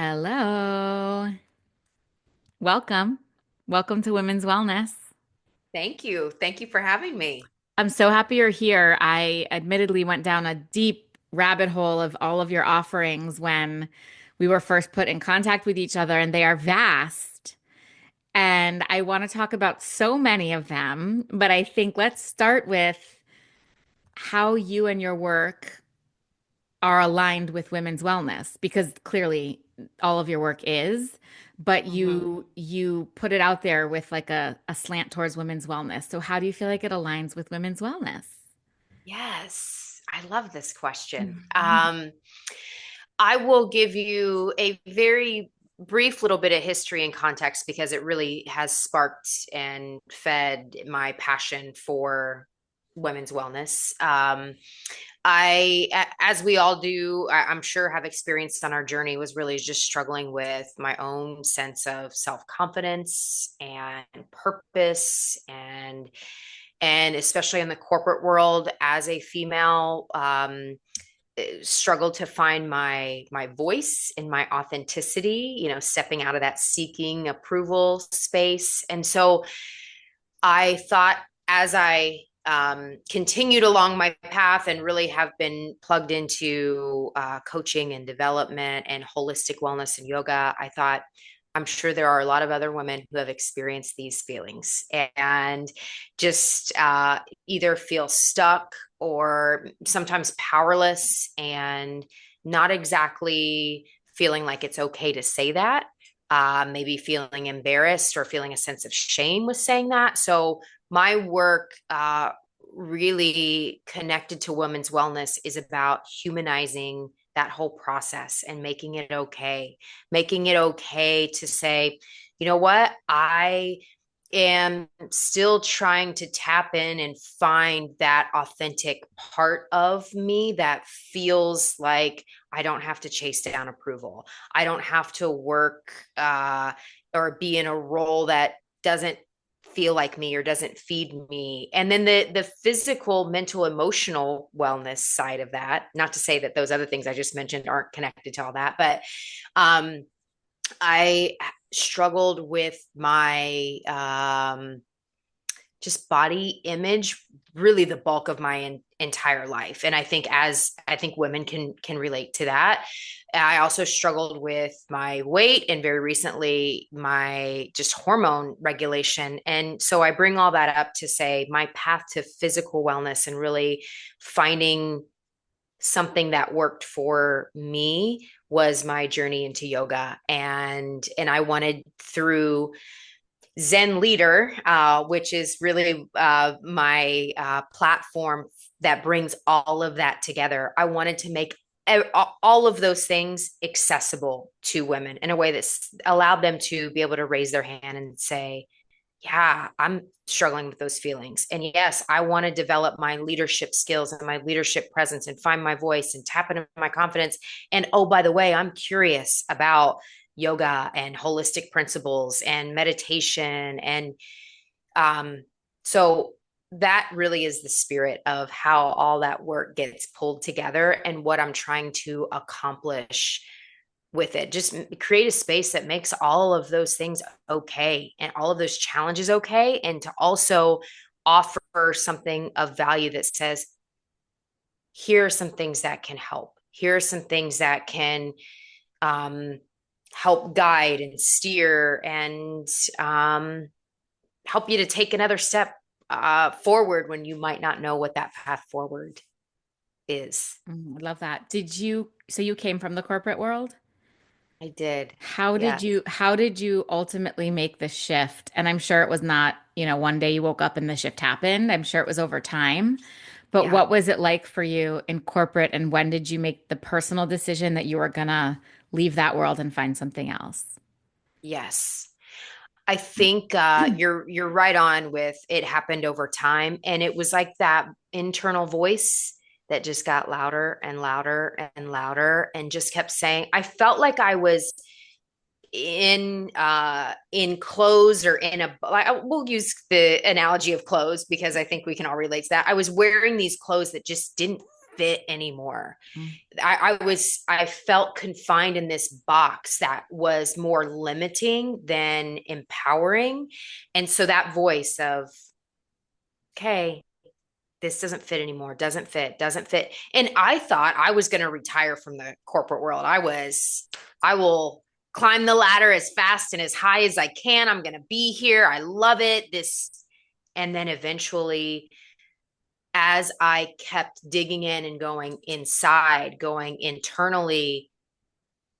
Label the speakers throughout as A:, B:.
A: Hello. Welcome. Welcome to Women's Wellness.
B: Thank you. Thank you for having me.
A: I'm so happy you're here. I admittedly went down a deep rabbit hole of all of your offerings when we were first put in contact with each other, and they are vast. And I want to talk about so many of them, but I think let's start with how you and your work are aligned with women's wellness because clearly all of your work is, but
B: hmm
A: you put it out there with like a slant towards women's wellness. So how do you feel like it aligns with women's wellness?
B: Yes, I love this question.
A: Mhm.
B: I will give you a very brief little bit of history and context because it really has sparked and fed my passion for women's wellness. As we all do, I'm sure have experienced on our journey, was really just struggling with my own sense of self-confidence and purpose and especially in the corporate world as a female, struggled to find my voice and my authenticity, stepping out of that seeking approval space. And so I thought, as I continued along my path and really have been plugged into coaching and development and holistic wellness and yoga, I thought, I'm sure there are a lot of other women who have experienced these feelings and just either feel stuck or sometimes powerless and not exactly feeling like it's okay to say that. Maybe feeling embarrassed or feeling a sense of shame with saying that. So, my work really connected to women's wellness is about humanizing that whole process and making it okay to say, you know what, I am still trying to tap in and find that authentic part of me that feels like I don't have to chase down approval. I don't have to work or be in a role that doesn't feel like me or doesn't feed me. And then the physical, mental, emotional wellness side of that, not to say that those other things I just mentioned aren't connected to all that, but um I struggled with my just body image really the bulk of my entire life, and I think women can relate to that. I also struggled with my weight and very recently my just hormone regulation, and so I bring all that up to say my path to physical wellness and really finding something that worked for me was my journey into yoga, and I wanted through Zen Leader, which is really my platform that brings all of that together. I wanted to make all of those things accessible to women in a way that's allowed them to be able to raise their hand and say, yeah, I'm struggling with those feelings. And yes, I want to develop my leadership skills and my leadership presence and find my voice and tap into my confidence. And oh, by the way, I'm curious about yoga and holistic principles and meditation. And um, so that really is the spirit of how all that work gets pulled together and what I'm trying to accomplish with it. Just create a space that makes all of those things okay and all of those challenges okay. And to also offer something of value that says, here are some things that can help. Here are some things that can um, help guide and steer and help you to take another step forward when you might not know what that path forward is.
A: I love that. So you came from the corporate world?
B: I did.
A: How
B: Yeah.
A: did you ultimately make the shift? And I'm sure it was not, one day you woke up and the shift happened. I'm sure it was over time. But
B: Yeah.
A: what was it like for you in corporate, and when did you make the personal decision that you were gonna leave that world and find something else?
B: Yes. I think you're right on with it happened over time, and it was like that internal voice that just got louder and louder and louder, and just kept saying. I felt like I was in clothes or in a like, we'll use the analogy of clothes because I think we can all relate to that. I was wearing these clothes that just didn't fit anymore.
A: Mm.
B: I felt confined in this box that was more limiting than empowering. And so that voice of, okay, this doesn't fit anymore, doesn't fit. And I thought I was going to retire from the corporate world. I will climb the ladder as fast and as high as I can. I'm going to be here. I love it. And then eventually, as I kept digging in and going inside, going internally,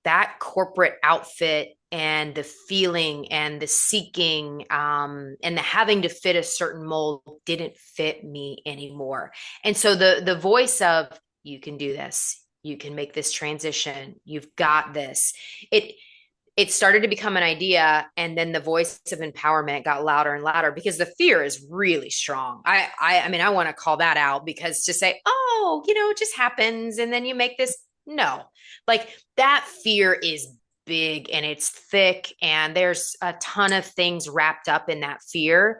B: that corporate outfit and the feeling and the seeking and the having to fit a certain mold didn't fit me anymore. And so the voice of, you can do this, you can make this transition, you've got this, it started to become an idea, and then the voice of empowerment got louder and louder because the fear is really strong. I mean, I want to call that out, because to say, oh, it just happens and then you make this, no, like that fear is big and it's thick, and there's a ton of things wrapped up in that fear.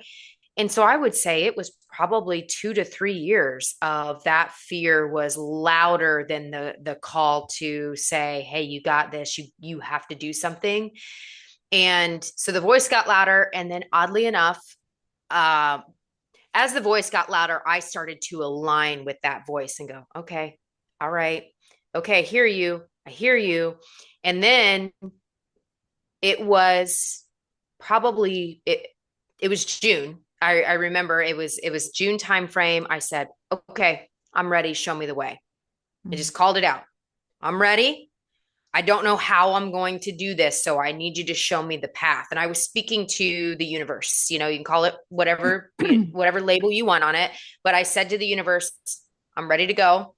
B: And so I would say it was probably 2 to 3 years of that fear was louder than the call to say, hey, you got this, you have to do something. And so the voice got louder. And then oddly enough, as the voice got louder, I started to align with that voice and go, okay, all right, okay, I hear you. And then it was probably it was June. I remember it was June timeframe. I said, okay, I'm ready. Show me the way. I just called it out. I'm ready. I don't know how I'm going to do this, so I need you to show me the path. And I was speaking to the universe. You can call it whatever label you want on it. But I said to the universe, I'm ready to go.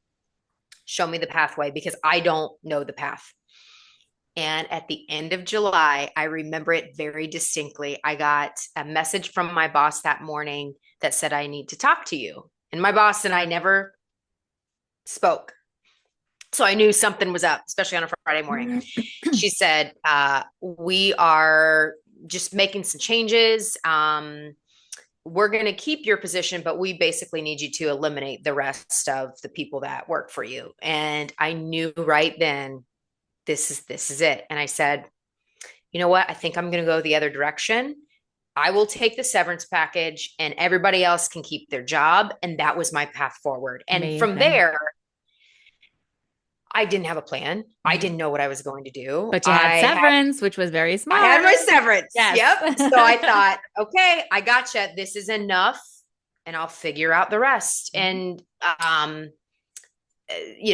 B: Show me the pathway, because I don't know the path. And at the end of July, I remember it very distinctly. I got a message from my boss that morning that said, I need to talk to you. And my boss and I never spoke. So I knew something was up, especially on a Friday morning. She said, we are just making some changes. We're going to keep your position, but we basically need you to eliminate the rest of the people that work for you. And I knew right then, this is it. And I said, you know what? I think I'm going to go the other direction. I will take the severance package and everybody else can keep their job. And that was my path forward. And
A: Amazing.
B: from there, I didn't have a plan. I didn't know what I was going to do.
A: But you had severance, which was very smart.
B: I had my severance.
A: Yes.
B: Yep. So I thought, okay, I gotcha. This is enough, and I'll figure out the rest. And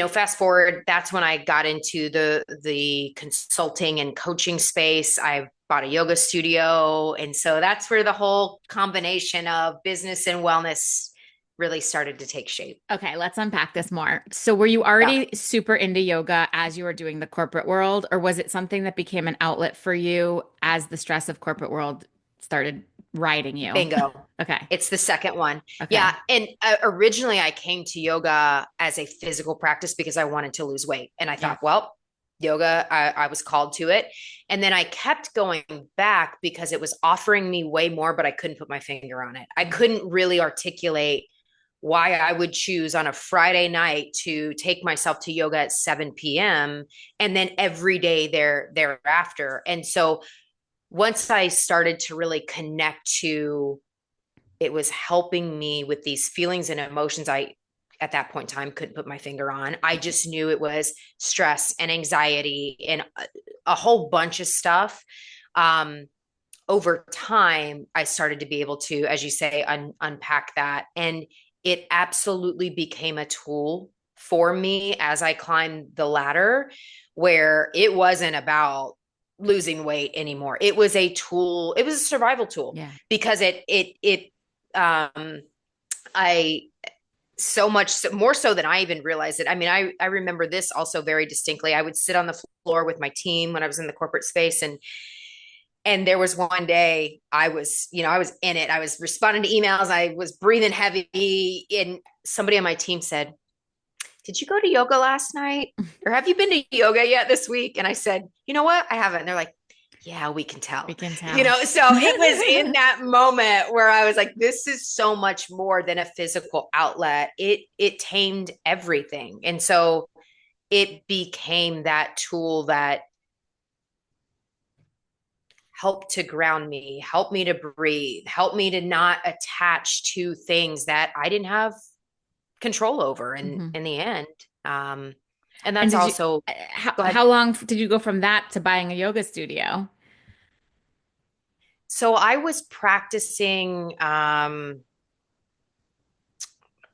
B: fast forward, that's when I got into the consulting and coaching space. I bought a yoga studio. And so that's where the whole combination of business and wellness really started to take shape.
A: Okay, let's unpack this more. So were you already super into yoga as you were doing the corporate world, or was it something that became an outlet for you as the stress of corporate world started riding you?
B: Bingo.
A: Okay.
B: It's the second one.
A: Okay.
B: Yeah. And originally I came to yoga as a physical practice because I wanted to lose weight. And I thought, well, yoga, I was called to it. And then I kept going back because it was offering me way more, but I couldn't put my finger on it. I couldn't really articulate why I would choose on a Friday night to take myself to yoga at 7 p.m. and then every day thereafter. And so once I started to really connect to, it was helping me with these feelings and emotions I, at that point in time, couldn't put my finger on. I just knew it was stress and anxiety and a whole bunch of stuff. Over time, I started to be able to, as you say, unpack that. And it absolutely became a tool for me as I climbed the ladder, where it wasn't about losing weight anymore. It was a tool. It was a survival tool, because I so much more so than I even realized it. I mean, I remember this also very distinctly. I would sit on the floor with my team when I was in the corporate space, and there was one day I was in it. I was responding to emails. I was breathing heavy, and somebody on my team said, did you go to yoga last night? Or have you been to yoga yet this week? And I said, you know what? I haven't. And they're like, Yeah, we can
A: We
B: tell.
A: can
B: You
A: tell.
B: know, so it was in that moment where I was like, this is so much more than a physical outlet. It tamed everything. And so it became that tool that helped to ground me, helped me to breathe, helped me to not attach to things that I didn't have control over
A: Mhm.
B: in the end. And
A: And
B: that's
A: did you,
B: also, go ahead.
A: how long did you go from that to buying a yoga studio?
B: So I was practicing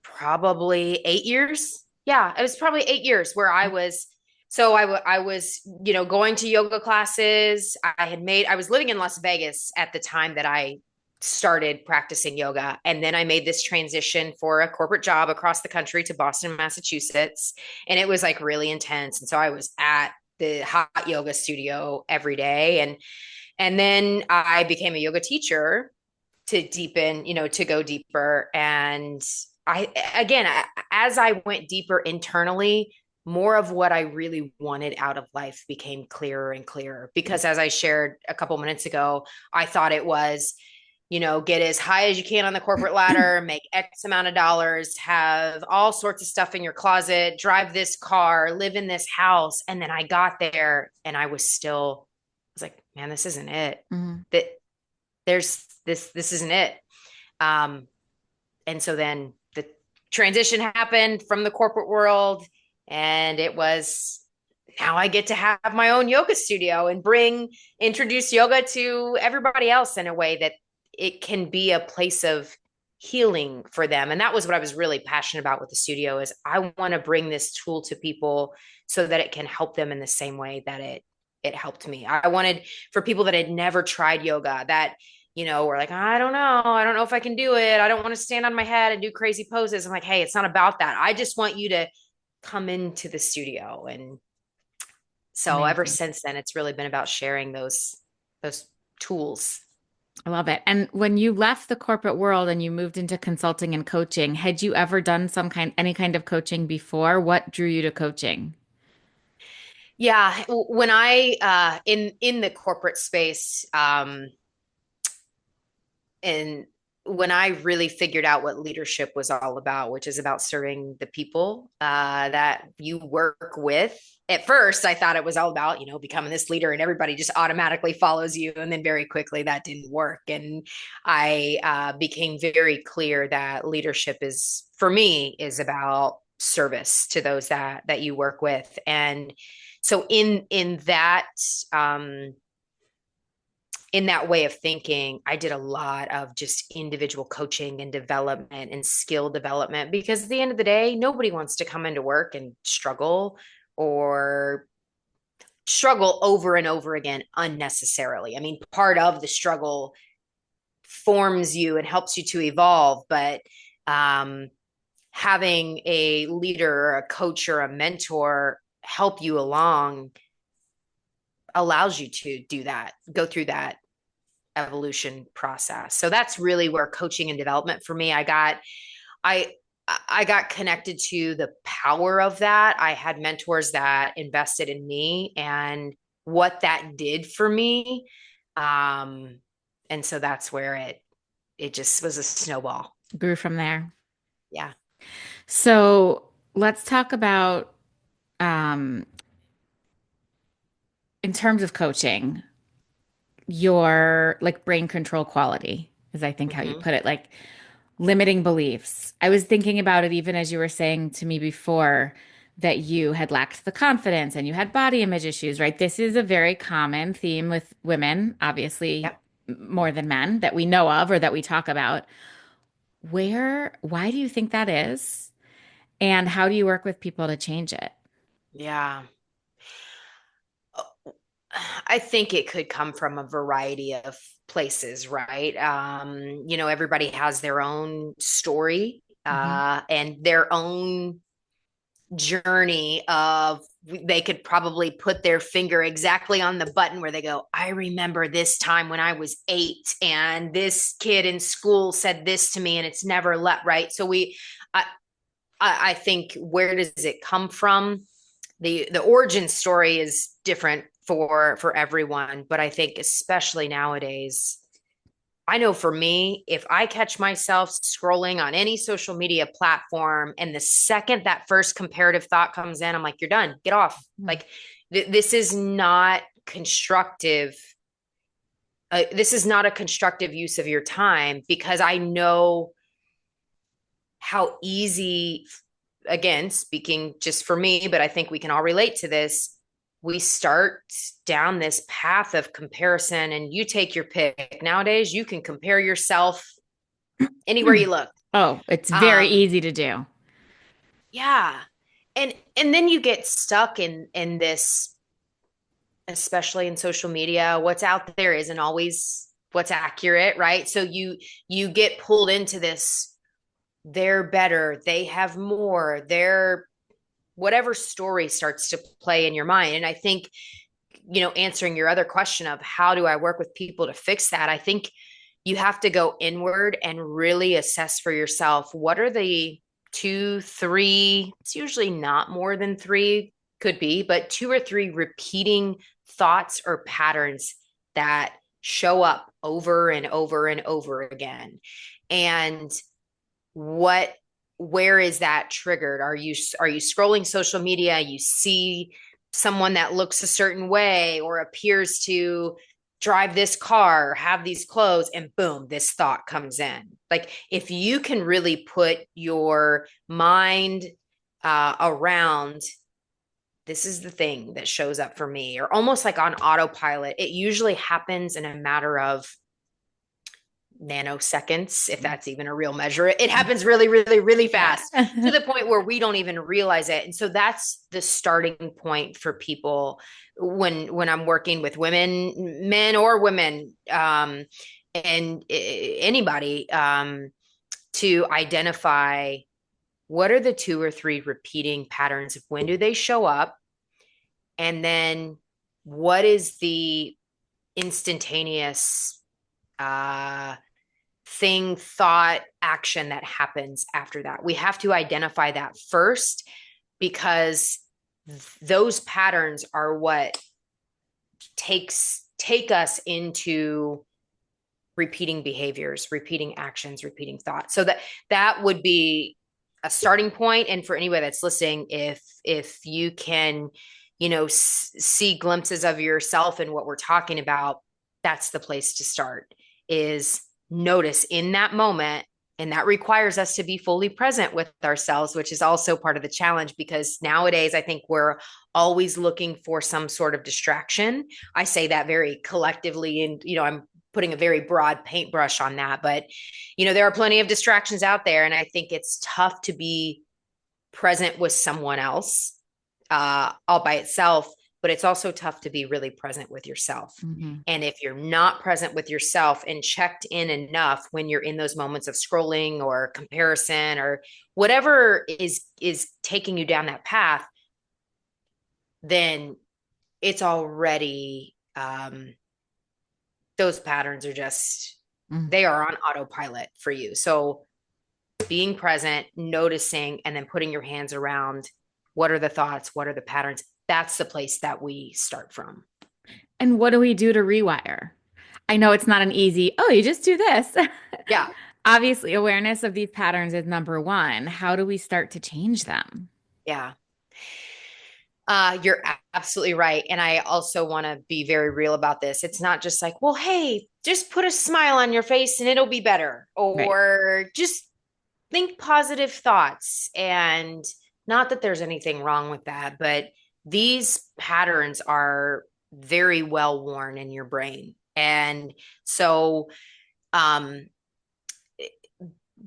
B: probably 8 years. Yeah, it was probably 8 years where I was. So I was, going to yoga classes. I was living in Las Vegas at the time that I started practicing yoga. And then I made this transition for a corporate job across the country to Boston, Massachusetts. And it was like really intense. And so I was at the hot yoga studio every day. And then I became a yoga teacher to deepen, to go deeper. And again, as I went deeper internally, more of what I really wanted out of life became clearer and clearer. Because as I shared a couple minutes ago, I thought it was, get as high as you can on the corporate ladder, make X amount of dollars, have all sorts of stuff in your closet, drive this car, live in this house. And then I got there and I was like, man, this isn't it.
A: Mhm.
B: That there's this isn't it. Um, and so then the transition happened from the corporate world, and it was now I get to have my own yoga studio and introduce yoga to everybody else in a way that it can be a place of healing for them. And that was what I was really passionate about with the studio is I want to bring this tool to people so that it can help them in the same way that it helped me. I wanted for people that had never tried yoga, that were like, I don't know. I don't know if I can do it. I don't want to stand on my head and do crazy poses. I'm like, hey, it's not about that. I just want you to come into the studio. And so ever
A: Amazing.
B: since then, it's really been about sharing those tools.
A: I love it. And when you left the corporate world and you moved into consulting and coaching, had you ever done any kind of coaching before? What drew you to coaching?
B: Yeah, when I in the corporate space, and when I really figured out what leadership was all about, which is about serving the people that you work with. At first, I thought it was all about, becoming this leader and everybody just automatically follows you. And then very quickly that didn't work. And I became very clear that leadership is, for me, is about service to those that you work with. And so um, in that way of thinking, I did a lot of just individual coaching and development and skill development because at the end of the day, nobody wants to come into work and or struggle over and over again unnecessarily. I mean, part of the struggle forms you and helps you to evolve, but um, having a leader or a coach or a mentor help you along allows you to do that, go through that evolution process. So that's really where coaching and development for me, I I got connected to the power of that. I had mentors that invested in me and what that did for me. Um, and so that's where it just was a snowball.
A: Grew from there.
B: Yeah.
A: So let's talk about um, in terms of coaching, your like brain control quality is I think how you
B: Mm-hmm.
A: put it, like limiting beliefs. I was thinking about it even as you were saying to me before that you had lacked the confidence and you had body image issues, right? This is a very common theme with women, obviously
B: Yep.
A: more than men that we know of or that we talk about. Why do you think that is? And how do you work with people to change it?
B: Yeah. I think it could come from a variety of places, right? Everybody has their own story
A: Hmm.
B: and their own journey of they could probably put their finger exactly on the button where they go, I remember this time when I was 8 and this kid in school said this to me and it's never let right. So I, I think where does it come from? The origin story is different for everyone, but I think especially nowadays, I know for me, if I catch myself scrolling on any social media platform and the second that first comparative thought comes in, I'm like, you're done, get off.
A: Mm.
B: Like this is not constructive. This is not a constructive use of your time, because I know how easy, again, speaking just for me, but I think we can all relate to this. We start down this path of comparison, and you take your pick. Nowadays, you can compare yourself anywhere you look.
A: Oh, it's very
B: Um,
A: easy to do.
B: yeah. And then you get stuck in this, especially in social media. What's out there isn't always what's accurate, right? So you get pulled into this, they're better, they have more, they're whatever story starts to play in your mind. And I think, answering your other question of how do I work with people to fix that, I think you have to go inward and really assess for yourself, what are the two, three, it's usually not more than three, could be, but two or three repeating thoughts or patterns that show up over and over and over again. And what where is that triggered? Are you scrolling social media, you see someone that looks a certain way or appears to drive this car, have these clothes, and boom, this thought comes in. Like if you can really put your mind around, this is the thing that shows up for me, or almost like on autopilot, it usually happens in a matter of nanoseconds, if that's even a real measure. It happens really, really, really fast, to
A: Yeah.
B: the point where we don't even realize it. And so that's the starting point for people when I'm working with women, men or women, and anybody, to identify what are the two or three repeating patterns, when do they show up, and then what is the instantaneous thing, thought, action that happens after that. We have to identify that first, because those patterns are what take us into repeating behaviors, repeating actions, repeating thoughts. So that would be a starting point. And for anybody that's listening, if you can, see glimpses of yourself in what we're talking about, that's the place to start, is notice in that moment. And that requires us to be fully present with ourselves, which is also part of the challenge, because nowadays I think we're always looking for some sort of distraction. I say that very collectively, and I'm putting a very broad paintbrush on that, but there are plenty of distractions out there, and I think it's tough to be present with someone else all by itself, but it's also tough to be really present with yourself.
A: Mhm.
B: And if you're not present with yourself and checked in enough when you're in those moments of scrolling or comparison or whatever is taking you down that path, then it's already those patterns are just,
A: Mhm.
B: they are on autopilot for you. So being present, noticing, and then putting your hands around, what are the thoughts, what are the patterns, that's the place that we start from.
A: And what do we do to rewire? I know it's not an easy, oh, you just do this.
B: Yeah.
A: Obviously, awareness of these patterns is number one. How do we start to change them?
B: Yeah. You're absolutely right. And I also want to be very real about this. It's not just like, well, hey, just put a smile on your face and it'll be better,
A: Right.
B: or just think positive thoughts. And not that there's anything wrong with that, but these patterns are very well worn in your brain. And so, um,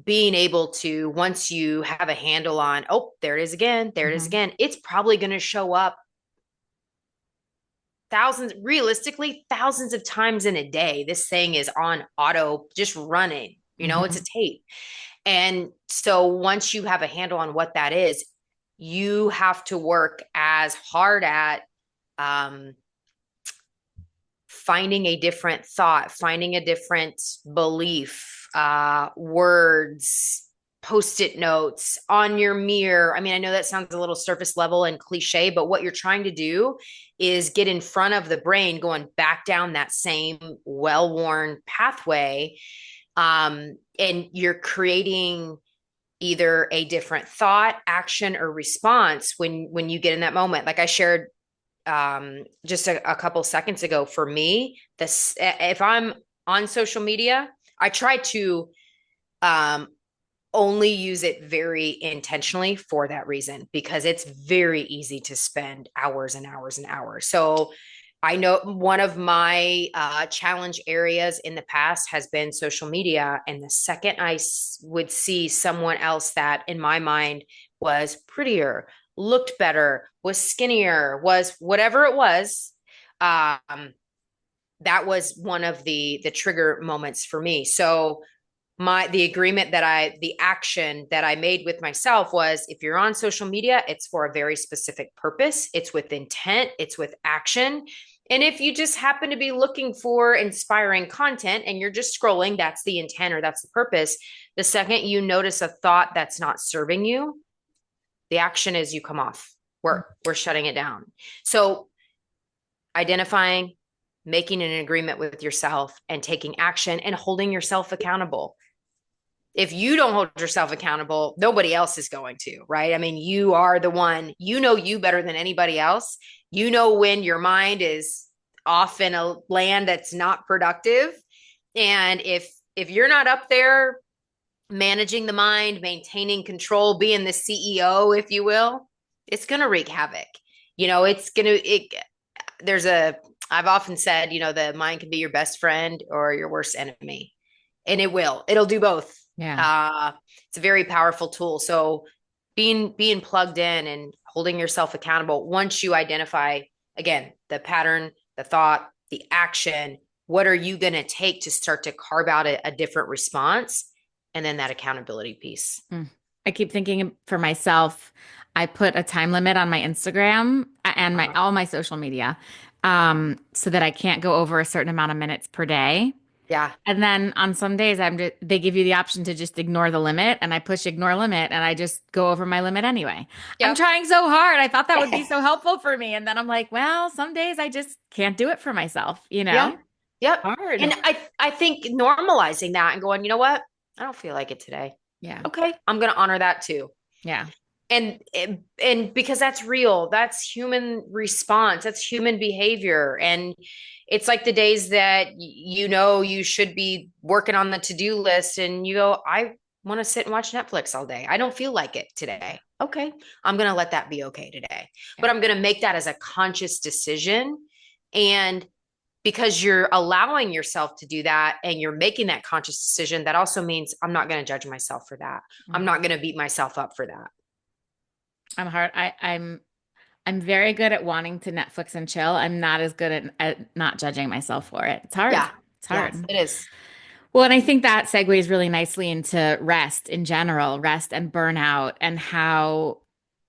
B: being able to, once you have a handle on, oh, there it is again, there it is
A: Mhm.
B: again, it's probably going to show up thousands, realistically, thousands of times in a day. This thing is on auto, just running, it's a
A: Mhm.
B: tape. And so once you have a handle on what that is, you have to work as hard at um, finding a different thought, finding a different belief, words, post-it notes on your mirror. I mean, I know that sounds a little surface level and cliche, but what you're trying to do is get in front of the brain going back down that same well-worn pathway. And you're creating either a different thought, action, or response when you get in that moment. Like I shared just a couple seconds ago, for me, this, if I'm on social media, I try to only use it very intentionally for that reason, because it's very easy to spend hours and hours and hours. So I know one of my challenge areas in the past has been social media. And the second would see someone else that in my mind was prettier, looked better, was skinnier, was whatever it was, that was one of the trigger moments for me. So the action that I made with myself was, if you're on social media, it's for a very specific purpose. It's with intent, it's with action. And if you just happen to be looking for inspiring content and you're just scrolling, that's the intent or that's the purpose. The second you notice a thought that's not serving you, the action is you come off. We're shutting it down. So identifying, making an agreement with yourself, and taking action and holding yourself accountable. If you don't hold yourself accountable, nobody else is going to, right? I mean, you are the one, you know you better than anybody else. You know when your mind is off in a land that's not productive. And if you're not up there managing the mind, maintaining control, being the CEO, if you will, it's going to wreak havoc. You know, I've often said, the mind can be your best friend or your worst enemy. And it'll do both.
A: Yeah.
B: It's a very powerful tool. So being plugged in and holding yourself accountable, once you identify, again, the pattern, the thought, the action, what are you going to take to start to carve out a different response? And then that accountability piece.
A: I keep thinking for myself, I put a time limit on my Instagram and my all my social media, so that I can't go over a certain amount of minutes per day.
B: Yeah.
A: And then on some days, they give you the option to just ignore the limit, and I push ignore limit, and I just go over my limit anyway. I'm
B: Yep.
A: trying so hard. I thought that would be so helpful for me, and then I'm like, well, some days I just can't do it for myself, you
B: Yeah.
A: know?
B: Yep.
A: Hard.
B: And I think normalizing that and going, you know what? I don't feel like it today.
A: Yeah.
B: Okay. I'm going to honor that too.
A: Yeah.
B: And because that's real, that's human response, that's human behavior. And it's like the days that you should be working on the to-do list and you go, I want to sit and watch Netflix all day. I don't feel like it today. Okay. I'm going to let that be okay today.
A: Yeah.
B: But I'm going to make that as a conscious decision. And because you're allowing yourself to do that and you're making that conscious decision, that also means I'm not going to judge myself for that. I'm
A: Mhm.
B: not going to beat myself up for that.
A: I'm hard. I'm very good at wanting to Netflix and chill. I'm not as good at not judging myself for it. It's hard.
B: Yeah.
A: It's
B: Yeah,
A: hard.
B: it is.
A: Well, and I think that segues really nicely into rest in general, rest and burnout, and how,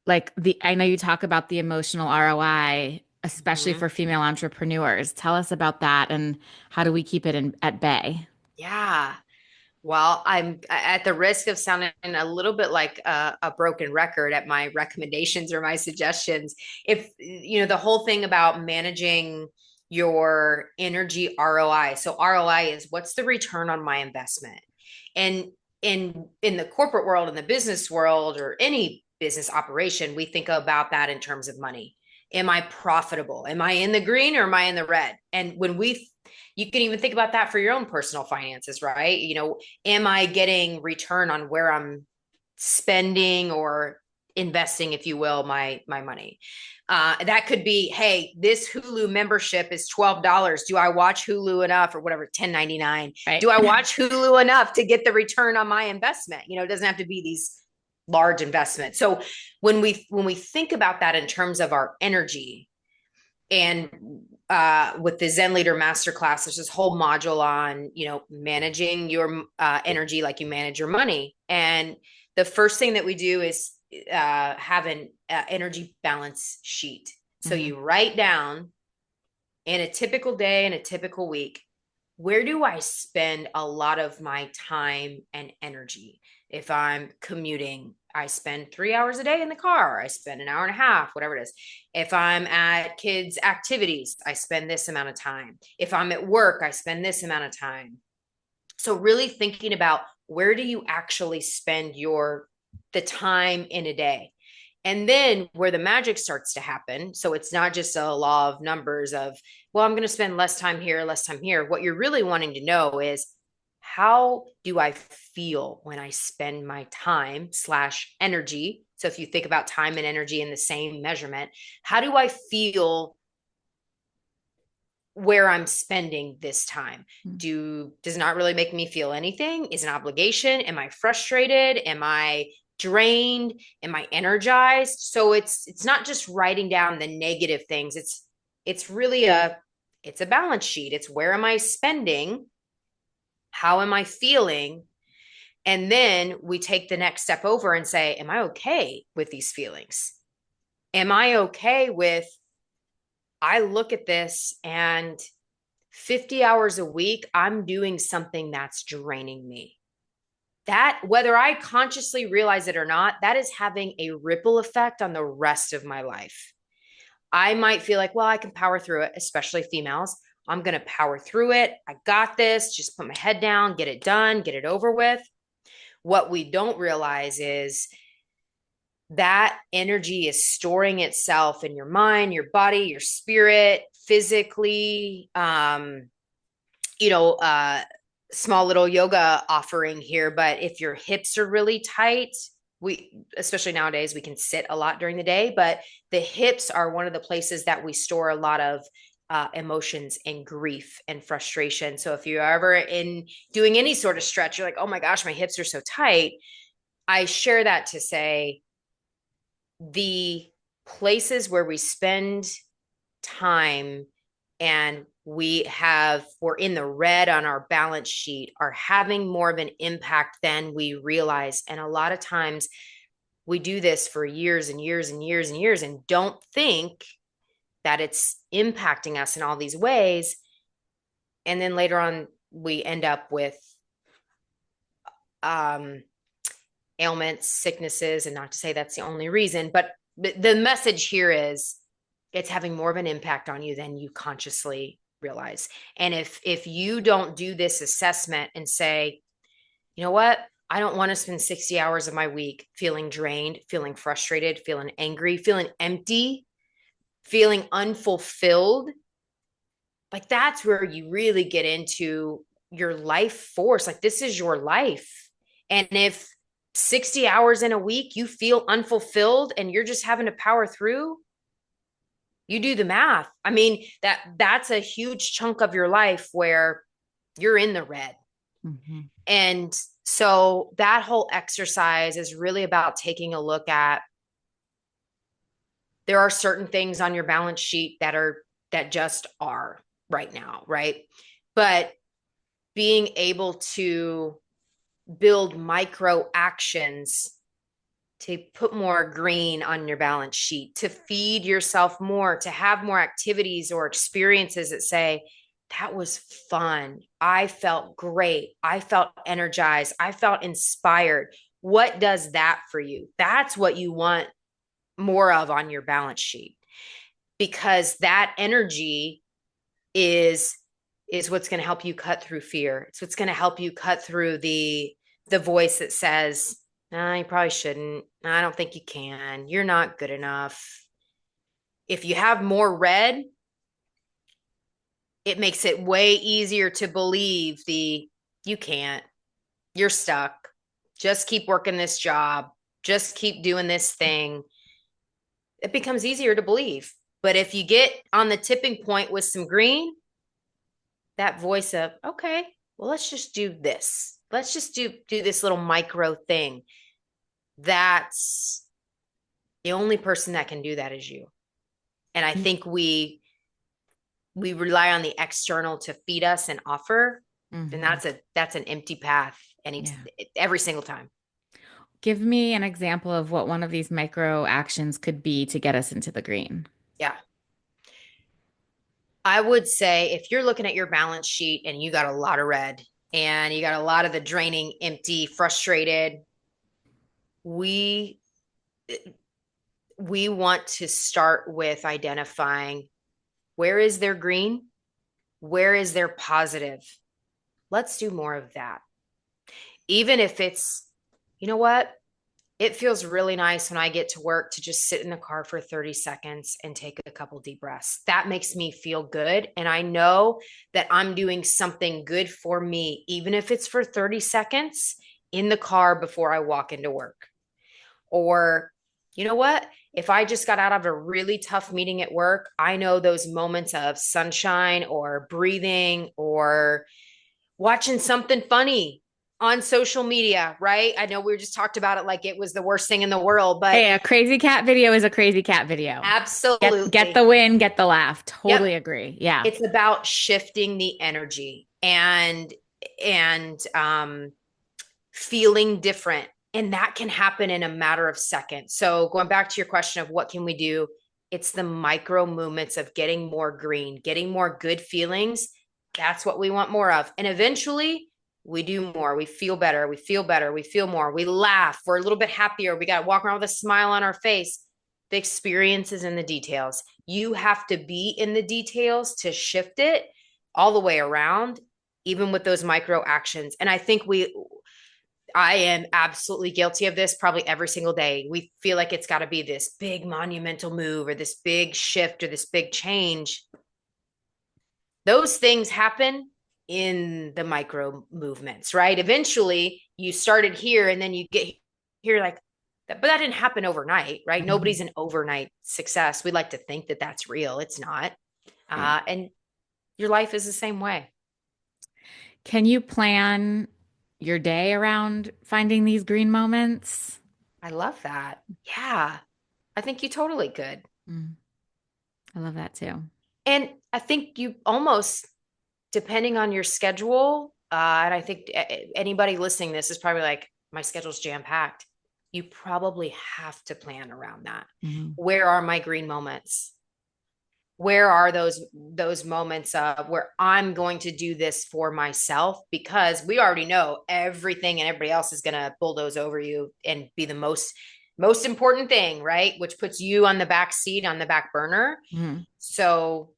A: like, I know you talk about the emotional ROI, especially
B: Mhm.
A: for female entrepreneurs. Tell us about that and how do we keep it at bay?
B: Yeah. Well, I'm at the risk of sounding a little bit like a broken record at my recommendations or my suggestions. If, the whole thing about managing your energy ROI. So ROI is, what's the return on my investment? And in the corporate world, in the business world, or any business operation, we think about that in terms of money. Am I profitable? Am I in the green or am I in the red? And you can even think about that for your own personal finances, right? Am I getting return on where I'm spending or investing, if you will, my money? That could be, hey, this Hulu membership is $12. Do I watch Hulu enough, or whatever, 10.99?
A: Right.
B: Do I watch Hulu enough to get the return on my investment? It doesn't have to be these large investments. So when we think about that in terms of our energy, and with the Zen Leader Masterclass, there's this whole module on, managing your energy like you manage your money. And the first thing that we do is have an energy balance sheet. So
A: Mhm.
B: you write down, in a typical day, in a typical week, where do I spend a lot of my time and energy? If I'm commuting, I spend 3 hours a day in the car. I spend an hour and a half, whatever it is. If I'm at kids' activities, I spend this amount of time. If I'm at work, I spend this amount of time. So really thinking about where do you actually spend the time in a day? And then where the magic starts to happen. So it's not just a law of numbers of, well, I'm going to spend less time here, less time here. What you're really wanting to know is how do I feel when I spend my time slash energy? So if you think about time and energy in the same measurement, how do I feel where I'm spending this time? Does not really make me feel anything? Is an obligation? Am I frustrated? Am I drained? Am I energized? So it's not just writing down the negative things. It's really it's a balance sheet. It's where am I spending? How am I feeling? And then we take the next step over and say, am I okay with these feelings? Am I okay with, I look at this and 50 hours a week, I'm doing something that's draining me. That, whether I consciously realize it or not, that is having a ripple effect on the rest of my life. I might feel like, well, I can power through it, especially females. I'm going to power through it. I got this. Just put my head down, get it done, get it over with. What we don't realize is that energy is storing itself in your mind, your body, your spirit, physically. You know, small little yoga offering here, but if your hips are really tight, especially nowadays, we can sit a lot during the day, but the hips are one of the places that we store a lot of emotions and grief and frustration. So if you're ever in doing any sort of stretch, you're like, oh my gosh, my hips are so tight. I share that to say the places where we spend time and we're in the red on our balance sheet are having more of an impact than we realize. And a lot of times we do this for years and years and years and years and don't think that it's impacting us in all these ways. And then later on, we end up with ailments, sicknesses, and not to say that's the only reason, but the message here is it's having more of an impact on you than you consciously realize. And if you don't do this assessment and say, you know what, I don't want to spend 60 hours of my week feeling drained, feeling frustrated, feeling angry, feeling empty, feeling unfulfilled, like that's where you really get into your life force. Like this is your life. And if 60 hours in a week you feel unfulfilled and you're just having to power through, you do the math. I mean, that's a huge chunk of your life where you're in the red.
A: Mm-hmm.
B: And so that whole exercise is really about taking a look at there are certain things on your balance sheet that just are right now, right? But being able to build micro actions to put more green on your balance sheet, to feed yourself more, to have more activities or experiences that say, that was fun. I felt great. I felt energized. I felt inspired. What does that for you? That's what you want more of on your balance sheet because that energy is what's going to help you cut through fear. It's what's going to help you cut through the voice that says, nah, you probably shouldn't. I don't think you can. You're not good enough. If you have more red, it makes it way easier to believe you can't. You're stuck. Just keep working this job. Just keep doing this thing. It becomes easier to believe. But if you get on the tipping point with some green, that voice of, okay, well, let's just do this. Let's just do this little micro thing. That's the only person that can do that is you. And I think we rely on the external to feed us and offer. Mm-hmm. And that's an empty path every single time.
A: Give me an example of what one of these micro actions could be to get us into the green.
B: Yeah. I would say if you're looking at your balance sheet and you got a lot of red and you got a lot of the draining, empty, frustrated, we we want to start with identifying where is their green, where is their positive. Let's do more of that. Even if it's, you know what? It feels really nice when I get to work to just sit in the car for 30 seconds and take a couple deep breaths. That makes me feel good. And I know that I'm doing something good for me, even if it's for 30 seconds in the car before I walk into work. Or, you know what? If I just got out of a really tough meeting at work, I know those moments of sunshine or breathing or watching something funny on social media, right? I know we just talked about it like it was the worst thing in the world, but
A: Hey, a crazy cat video is a crazy cat video. Get
B: absolutely.
A: the win, get the laugh.
B: Yep.
A: Totally agree. Yeah.
B: It's about shifting the energy and feeling different. And that can happen in a matter of seconds. So going back to your question of what can we do? It's the micro movements of getting more green, getting more good feelings. That's what we want more of. And eventually we do more. We feel better. We feel better. We feel more. We laugh. We're a little bit happier. We got to walk around with a smile on our face. The experience is in the details. You have to be in the details to shift it all the way around, even with those micro actions. And I am absolutely guilty of this probably every single day. We feel like it's got to be this big monumental move or this big shift or this big change. Those things happen in the micro movements, right? Eventually, you started here and then you get here like that, but that didn't happen overnight, right?
A: Mhm.
B: Nobody's an overnight success. We like to think that that's real. It's not.
A: Right.
B: And your life is the same way.
A: Can you plan your day around finding these green moments?
B: I love that. Yeah, I think you totally could.
A: Mm, I love that too.
B: And I think you almost, depending on your schedule, and I think anybody listening to this is probably like, my schedule's jam packed. You probably have to plan around that.
A: Mhm.
B: Where are my green moments? Where are those moments of where I'm going to do this for myself? Because we already know everything and everybody else is going to bulldoze over you and be the most important thing, right? Which puts you on the back seat, on the back burner.
A: Mhm.
B: So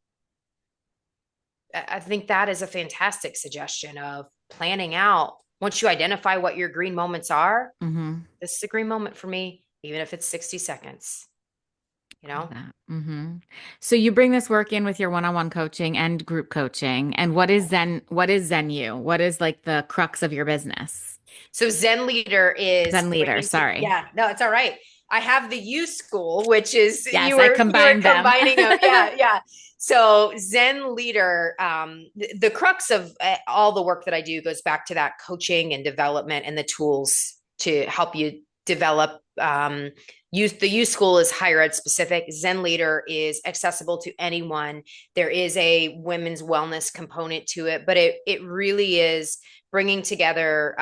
B: I think that is a fantastic suggestion of planning out. Once you identify what your green moments are,
A: Mhm.
B: this is a green moment for me, even if it's 60 seconds, you
A: Love
B: know?
A: that. So you bring this work in with your one-on-one coaching and group coaching. And what is Zen you? What is like the crux of your business?
B: So Zen Leader is
A: Zen Leader,
B: bringing to,
A: sorry.
B: yeah, no, it's all right. I have the U School, which is
A: Yes,
B: you
A: I
B: were
A: combined them.
B: combining them. Yeah, yeah. So Zen Leader, the crux of all the work that I do goes back to that coaching and development and the tools to help you develop. The U School is higher ed specific. Zen Leader is accessible to anyone. There is a women's wellness component to it, but it really is bringing together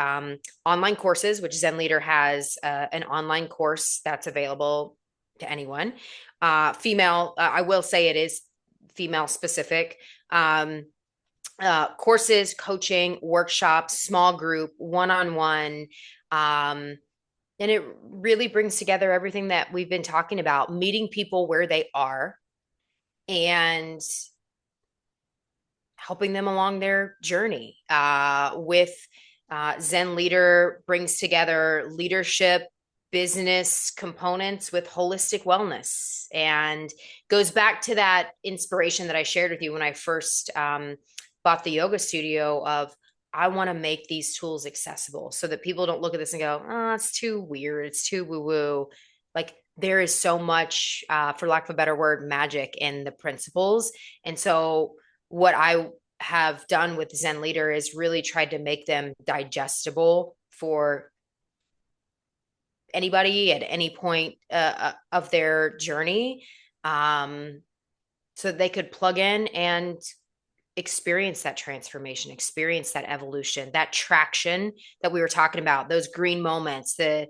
B: online courses, which Zen Leader has an online course that's available to anyone. I will say it is female specific. Courses, coaching, workshops, small group, one on one. And it really brings together everything that we've been talking about, meeting people where they are and helping them along their journey. With Zen Leader brings together leadership, business components with holistic wellness, and goes back to that inspiration that I shared with you when I first bought the yoga studio of I want to make these tools accessible so that people don't look at this and go, oh, it's too weird. It's too woo woo. Like there is so much, for lack of a better word, magic in the principles. And so what I have done with Zen Leader is really tried to make them digestible for anybody at any point of their journey, so that they could plug in and experience that transformation, experience that evolution, that traction that we were talking about, those green moments, the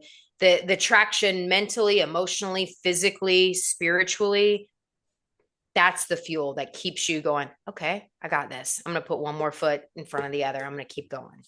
B: traction mentally, emotionally, physically, spiritually. That's the fuel that keeps you going, okay, I got this. I'm going to put one more foot in front of the other. I'm going to keep going.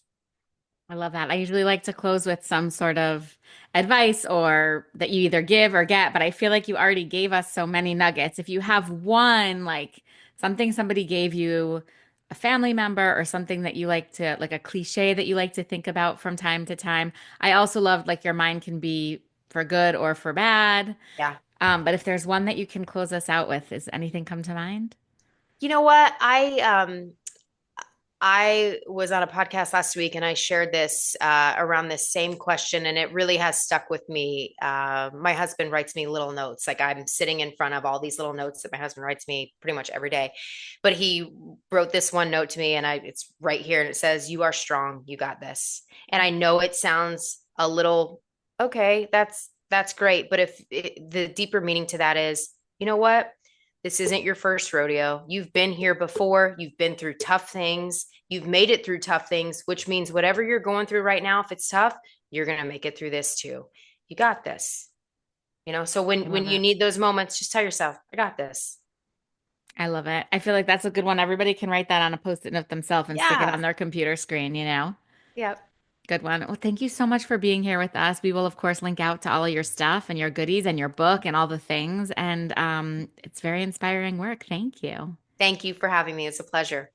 A: I love that. I usually like to close with some sort of advice or that you either give or get, but I feel like you already gave us so many nuggets. If you have one, like something somebody gave you, a family member or something that you like to, like a cliche that you like to think about from time to time. I also love like your mind can be for good or for bad.
B: Yeah.
A: But if there's one that you can close us out with, is anything come to mind?
B: You know what? I was on a podcast last week and I shared this around this same question, and it really has stuck with me. My husband writes me little notes. Like I'm sitting in front of all these little notes that my husband writes me pretty much every day. But he wrote this one note to me, and it's right here, and it says, "You are strong. You got this." And I know it sounds a little okay. That's great, but the deeper meaning to that is, you know what? This isn't your first rodeo. You've been here before. You've been through tough things. You've made it through tough things, which means whatever you're going through right now, if it's tough, you're going to make it through this too. You got this. So
A: I
B: when
A: love
B: you
A: it.
B: need those moments, just tell yourself, I got this.
A: I love it. I feel like that's a good one. Everybody can write that on a post-it note themselves and stick it on
B: Yeah.
A: their computer screen, you know?
B: Yep.
A: Good one. Well, thank you so much for being here with us. We will, of course, link out to all of your stuff and your goodies and your book and all the things. And it's very inspiring work. Thank you.
B: Thank you for having me. It's a pleasure.